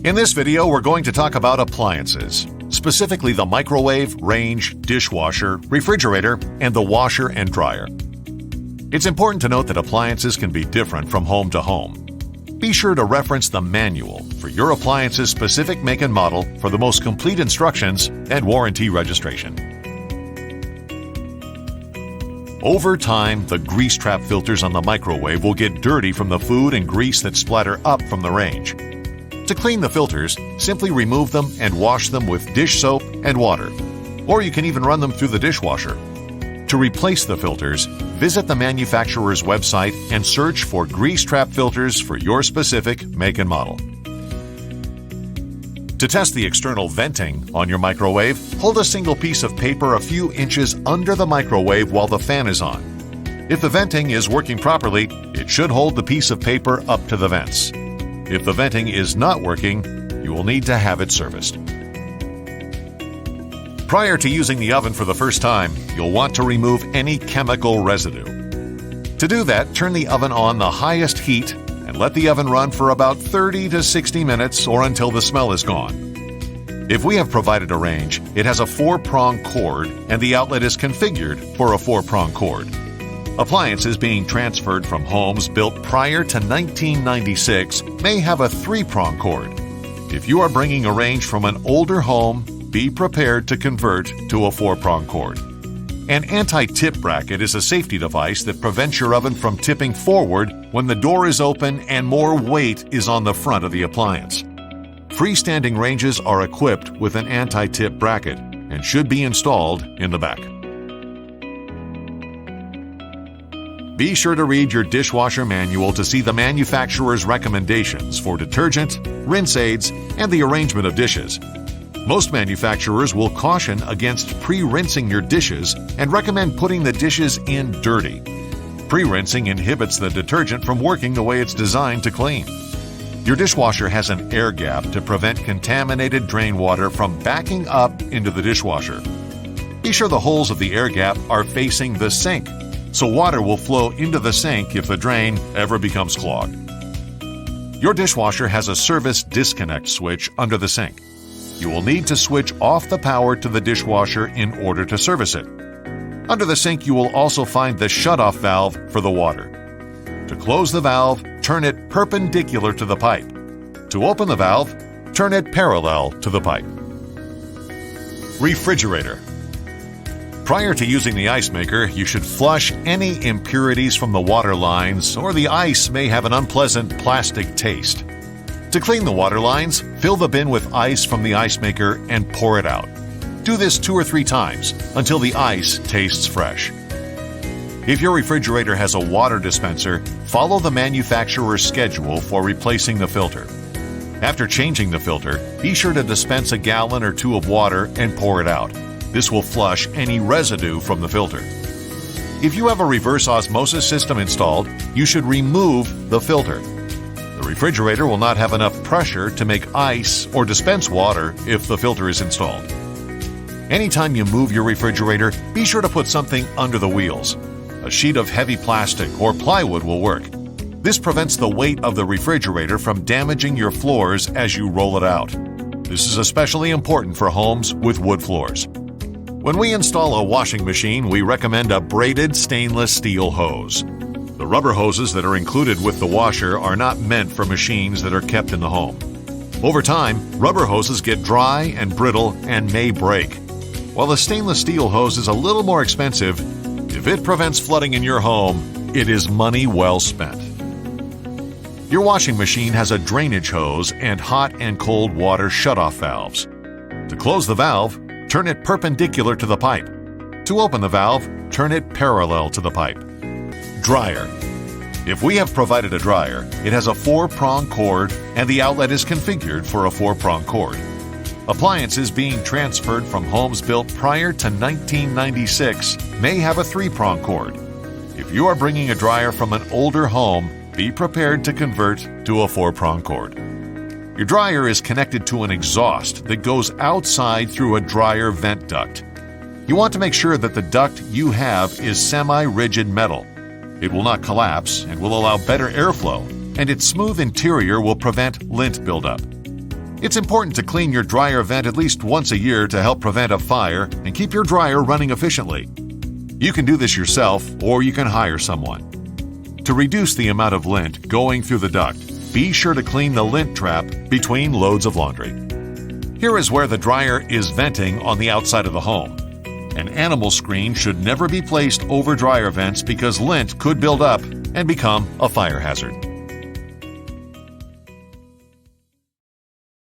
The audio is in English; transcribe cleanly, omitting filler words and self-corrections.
In this video, we're going to talk about appliances, specifically the microwave, range, dishwasher, refrigerator, and the washer and dryer. It's important to note that appliances can be different from home to home. Be sure to reference the manual for your appliance's specific make and model for the most complete instructions and warranty registration. Over time, the grease trap filters on the microwave will get dirty from the food and grease that splatter up from the range. To clean the filters, simply remove them and wash them with dish soap and water, or you can even run them through the dishwasher. To replace the filters, visit the manufacturer's website and search for grease trap filters for your specific make and model. To test the external venting on your microwave, hold a single piece of paper a few inches under the microwave while the fan is on. If the venting is working properly, it should hold the piece of paper up to the vents. If the venting is not working, you will need to have it serviced. Prior to using the oven for the first time, you'll want to remove any chemical residue. To do that, turn the oven on the highest heat and let the oven run for about 30 to 60 minutes or until the smell is gone. If we have provided a range, it has a 4-prong cord and the outlet is configured for a 4-prong cord. Appliances being transferred from homes built prior to 1996 may have a 3-prong cord. If you are bringing a range from an older home, be prepared to convert to a 4-prong cord. An anti-tip bracket is a safety device that prevents your oven from tipping forward when the door is open and more weight is on the front of the appliance. Freestanding ranges are equipped with an anti-tip bracket and should be installed in the back. Be sure to read your dishwasher manual to see the manufacturer's recommendations for detergent, rinse aids, and the arrangement of dishes. Most manufacturers will caution against pre-rinsing your dishes and recommend putting the dishes in dirty. Pre-rinsing inhibits the detergent from working the way it's designed to clean. Your dishwasher has an air gap to prevent contaminated drain water from backing up into the dishwasher. Be sure the holes of the air gap are facing the sink, so water will flow into the sink if the drain ever becomes clogged. Your dishwasher has a service disconnect switch under the sink. You will need to switch off the power to the dishwasher in order to service it. Under the sink, you will also find the shutoff valve for the water. To close the valve, turn it perpendicular to the pipe. To open the valve, turn it parallel to the pipe. Refrigerator. Prior to using the ice maker, you should flush any impurities from the water lines, or the ice may have an unpleasant plastic taste. To clean the water lines, fill the bin with ice from the ice maker and pour it out. Do this 2 or 3 times until the ice tastes fresh. If your refrigerator has a water dispenser, follow the manufacturer's schedule for replacing the filter. After changing the filter, be sure to dispense a gallon or 2 of water and pour it out. This will flush any residue from the filter. If you have a reverse osmosis system installed, you should remove the filter. The refrigerator will not have enough pressure to make ice or dispense water if the filter is installed. Anytime you move your refrigerator, be sure to put something under the wheels. A sheet of heavy plastic or plywood will work. This prevents the weight of the refrigerator from damaging your floors as you roll it out. This is especially important for homes with wood floors. When we install a washing machine, we recommend a braided stainless steel hose. The rubber hoses that are included with the washer are not meant for machines that are kept in the home. Over time, rubber hoses get dry and brittle and may break. While the stainless steel hose is a little more expensive, if it prevents flooding in your home, it is money well spent. Your washing machine has a drainage hose and hot and cold water shutoff valves. To close the valve, turn it perpendicular to the pipe. To open the valve, turn it parallel to the pipe. Dryer. If we have provided a dryer, it has a 4-prong cord and the outlet is configured for a 4-prong cord. Appliances being transferred from homes built prior to 1996 may have a 3-prong cord. If you are bringing a dryer from an older home, be prepared to convert to a 4-prong cord. Your dryer is connected to an exhaust that goes outside through a dryer vent duct. You want to make sure that the duct you have is semi-rigid metal. It will not collapse and will allow better airflow, and its smooth interior will prevent lint buildup. It's important to clean your dryer vent at least once a year to help prevent a fire and keep your dryer running efficiently. You can do this yourself, or you can hire someone. To reduce the amount of lint going through the duct, be sure to clean the lint trap between loads of laundry. Here is where the dryer is venting on the outside of the home. An animal screen should never be placed over dryer vents because lint could build up and become a fire hazard.